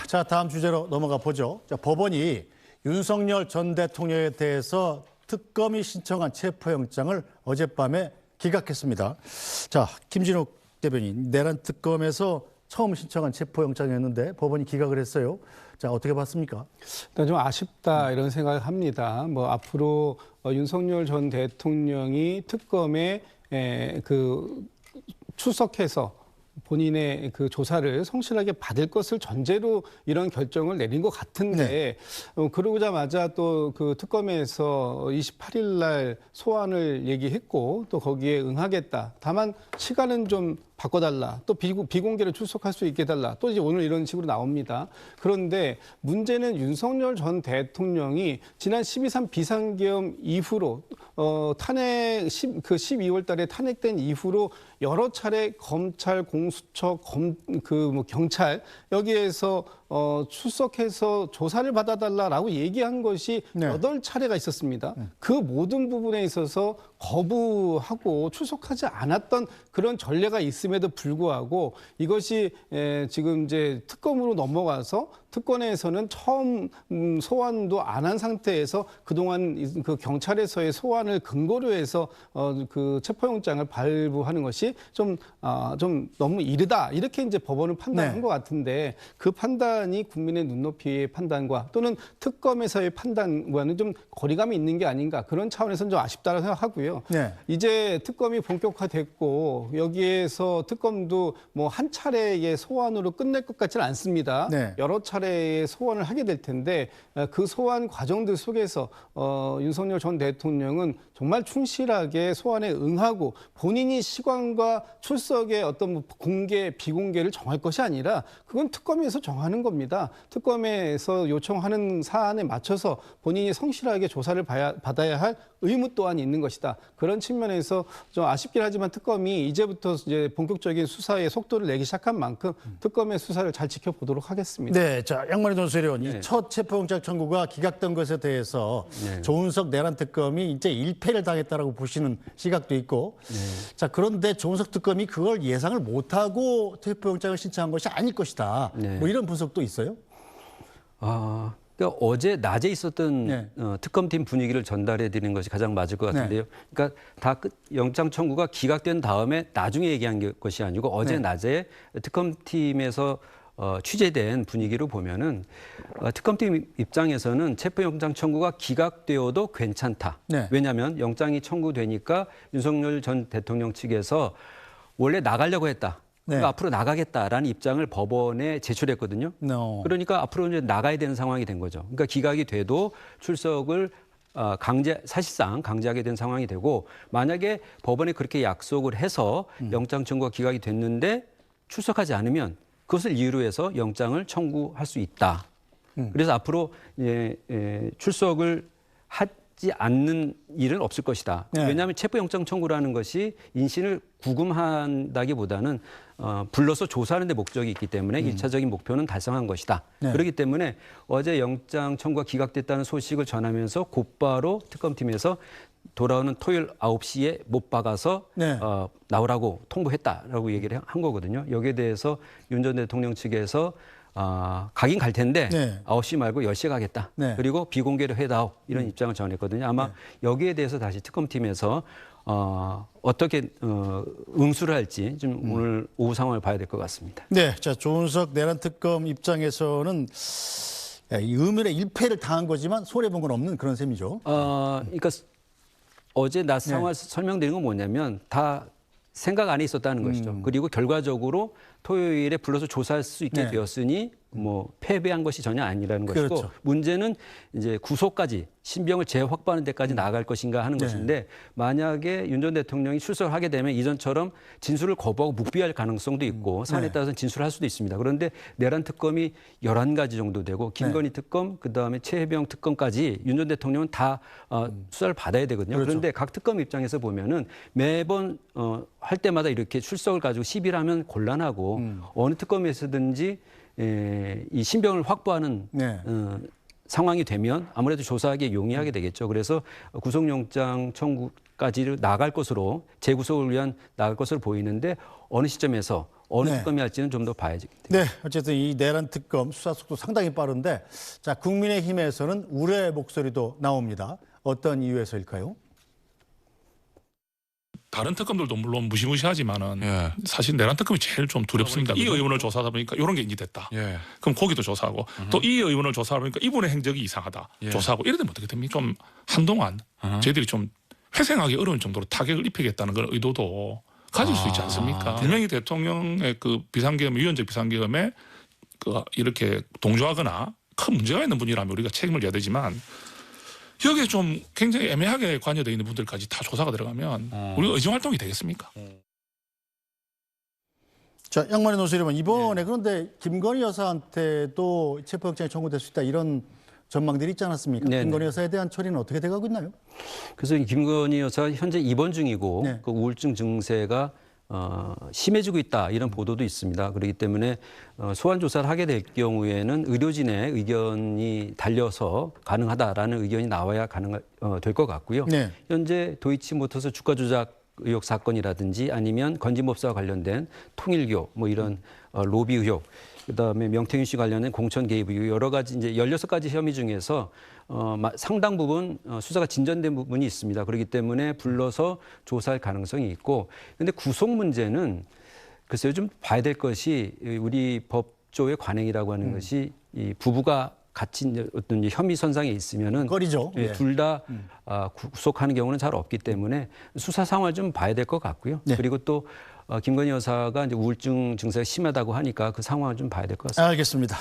자, 다음 주제로 넘어가 보죠. 자, 법원이 윤석열 전 대통령에 대해서 특검이 신청한 체포영장을 어젯밤에 기각했습니다. 자, 김진욱 대변인, 내란 특검에서 처음 신청한 체포영장이었는데 법원이 기각을 했어요. 자, 어떻게 봤습니까? 일단 좀 아쉽다 이런 생각을 합니다. 뭐 앞으로 윤석열 전 대통령이 특검에 출석해서 본인의 그 조사를 성실하게 받을 것을 전제로 이런 결정을 내린 것 같은데, 그러자마자 또 그 특검에서 28일 날 소환을 얘기했고 또 거기에 응하겠다. 다만 시간은 좀 바꿔달라. 또 비공개로 출석할 수 있게 해달라. 또 이제 오늘 이런 식으로 나옵니다. 그런데 문제는 윤석열 전 대통령이 지난 12.3 비상계엄 이후로 탄핵 12월 달에 탄핵된 이후로 여러 차례 검찰, 공수처, 경찰 여기에서 출석해서 조사를 받아달라라고 얘기한 것이 8차례가 있었습니다. 그 모든 부분에 있어서 거부하고 출석하지 않았던 그런 전례가 있음에도 불구하고 이것이 지금 이제 특검으로 넘어가서 특검에서는 처음 소환도 안 한 상태에서 그동안 그 경찰에서의 소환을 근거로 해서 그 체포영장을 발부하는 것이 좀 너무 이르다 이렇게 이제 법원은 판단한 것 같은데 그 판단이 국민의 눈높이의 판단과 또는 특검에서의 판단과는 좀 거리감이 있는 게 아닌가 그런 차원에서는 좀 아쉽다고 생각하고요. 이제 특검이 본격화됐고 여기에서 특검도 뭐 한 차례의 소환으로 끝낼 것 같지는 않습니다. 여러 차례의 소환을 하게 될 텐데 그 소환 과정들 속에서 윤석열 전 대통령은 정말 충실하게 소환에 응하고 본인이 시간과 출석의 어떤 뭐 공개, 비공개를 정할 것이 아니라 그건 특검에서 정하는 겁니다. 특검에서 요청하는 사안에 맞춰서 본인이 성실하게 조사를 받아야 할 의무 또한 있는 것이다. 그런 측면에서 좀 아쉽긴 하지만 특검이 이제부터 이제 본격적인 수사의 속도를 내기 시작한 만큼 특검의 수사를 잘 지켜보도록 하겠습니다. 네, 자, 양만희 전수의원, 이 첫 체포영장 청구가 기각된 것에 대해서 조은석 내란 특검이 이제 일패를 당했다라고 보시는 시각도 있고, 자, 그런데 조은석 특검이 그걸 예상을 못하고 체포영장을 신청한 것이 아닐 것이다. 뭐 이런 분석도 있어요? 그러니까 어제 낮에 있었던 특검팀 분위기를 전달해 드리는 것이 가장 맞을 것 같은데요. 그러니까 다 영장 청구가 기각된 다음에 나중에 얘기한 것이 아니고 어제 낮에 특검팀에서 취재된 분위기로 보면은 특검팀 입장에서는 체포영장 청구가 기각되어도 괜찮다. 왜냐하면 영장이 청구되니까 윤석열 전 대통령 측에서 원래 나가려고 했다. 그러니까 앞으로 나가겠다라는 입장을 법원에 제출했거든요. 그러니까 앞으로 이제 나가야 되는 상황이 된 거죠. 그러니까 기각이 돼도 출석을 사실상 강제하게 된 상황이 되고 만약에 법원에 그렇게 약속을 해서 영장 청구가 기각이 됐는데 출석하지 않으면 그것을 이유로 해서 영장을 청구할 수 있다. 그래서 앞으로 출석을 하지 않는 일은 없을 것이다. 왜냐하면 체포영장 청구라는 것이 인신을 구금한다기보다는 불러서 조사하는 데 목적이 있기 때문에 1차적인 목표는 달성한 것이다. 그렇기 때문에 어제 영장 청구가 기각됐다는 소식을 전하면서 곧바로 특검팀에서 돌아오는 토요일 9시에 못 박아서 나오라고 통보했다라고 얘기를 한 거거든요. 여기에 대해서 윤 전 대통령 측에서 가긴 갈 텐데 9시 말고 10시에 가겠다. 그리고 비공개로 해다오 이런 입장을 전했거든요. 아마 여기에 대해서 다시 특검팀에서 어떻게 응수를 할지 좀 오늘 오후 상황을 봐야 될 것 같습니다. 네, 자, 조은석 내란 특검 입장에서는 이 의문의 일패를 당한 거지만 손해 본 건 없는 그런 셈이죠. 그러니까 어제 낮 상황을 설명드린 건 뭐냐면 다 생각 안에 있었다는 것이죠. 그리고 결과적으로 토요일에 불러서 조사할 수 있게 되었으니 뭐 패배한 것이 전혀 아니라는 것이고 문제는 이제 구속까지 신병을 재확보하는 데까지 나아갈 것인가 하는 것인데 만약에 윤 전 대통령이 출석을 하게 되면 이전처럼 진술을 거부하고 묵비할 가능성도 있고 사안에 따라서는 진술할 수도 있습니다. 그런데 내란 특검이 11가지 정도 되고 김건희 특검 그다음에 최혜병 특검까지 윤 전 대통령은 다 수사를 받아야 되거든요. 그런데 각 특검 입장에서 보면은 매번 할 때마다 이렇게 출석을 가지고 시비를 하면 곤란하고 어느 특검에서든지 이 신병을 확보하는 상황이 되면 아무래도 조사하기에 용이하게 되겠죠. 그래서 구속영장 청구까지 나갈 것으로 재구속을 위한 나갈 것으로 보이는데 어느 시점에서 어느 네. 특검이 할지는 좀 더 봐야지. 네, 어쨌든 이 내란 특검 수사 속도 상당히 빠른데, 자, 국민의힘에서는 우려의 목소리도 나옵니다. 어떤 이유에서일까요? 다른 특검들도 물론 무시무시하지만은 예. 사실 내란 특검이 제일 좀 두렵습니다. 이 의원을 조사하다 보니까 이런 게 인지됐다. 예. 그럼 거기도 조사하고 또 이 의원을 조사하다 보니까 이분의 행적이 이상하다. 예. 조사하고 이래 되면 어떻게 됩니까? 좀 한동안 저희들이 좀 회생하기 어려운 정도로 타격을 입히겠다는 그런 의도도 가질 수 있지 않습니까? 분명히 대통령의 그 비상계엄, 위헌적 비상계엄에 그 이렇게 동조하거나 큰 문제가 있는 분이라면 우리가 책임을 져야 되지만 여기에 좀 굉장히 애매하게 관여되어 있는 분들까지 다 조사가 들어가면 우리가 의정 활동이 되겠습니까? 자, 양만희 노수리원 이번에 그런데 김건희 여사한테도 체포영장이 청구될 수 있다 이런 전망들이 있지 않았습니까? 네네. 김건희 여사에 대한 처리는 어떻게 돼가고 있나요? 그래서 김건희 여사 현재 입원 중이고 네. 그 우울증 증세가 심해지고 있다 이런 보도도 있습니다. 그렇기 때문에 소환 조사를 하게 될 경우에는 의료진의 의견이 달려서 가능하다라는 의견이 나와야 될 것 같고요. 네. 현재 도이치모터스 주가 조작 의혹 사건이라든지 아니면 건진법사와 관련된 통일교 뭐 이런 로비 의혹, 그다음에 명태균 씨 관련된 공천 개입 의혹 여러 가지 이제 16가지 혐의 중에서 상당 부분 수사가 진전된 부분이 있습니다. 그렇기 때문에 불러서 조사할 가능성이 있고, 근데 구속 문제는 글쎄요 좀 봐야 될 것이 우리 법조의 관행이라고 하는 것이 이 부부가 같이 이제 어떤 이제 혐의 선상에 있으면은 거리죠. 예. 둘 다 구속하는 경우는 잘 없기 때문에 수사 상황을 좀 봐야 될 것 같고요. 네. 그리고 또 김건희 여사가 이제 우울증 증세가 심하다고 하니까 그 상황을 좀 봐야 될 것 같습니다. 알겠습니다.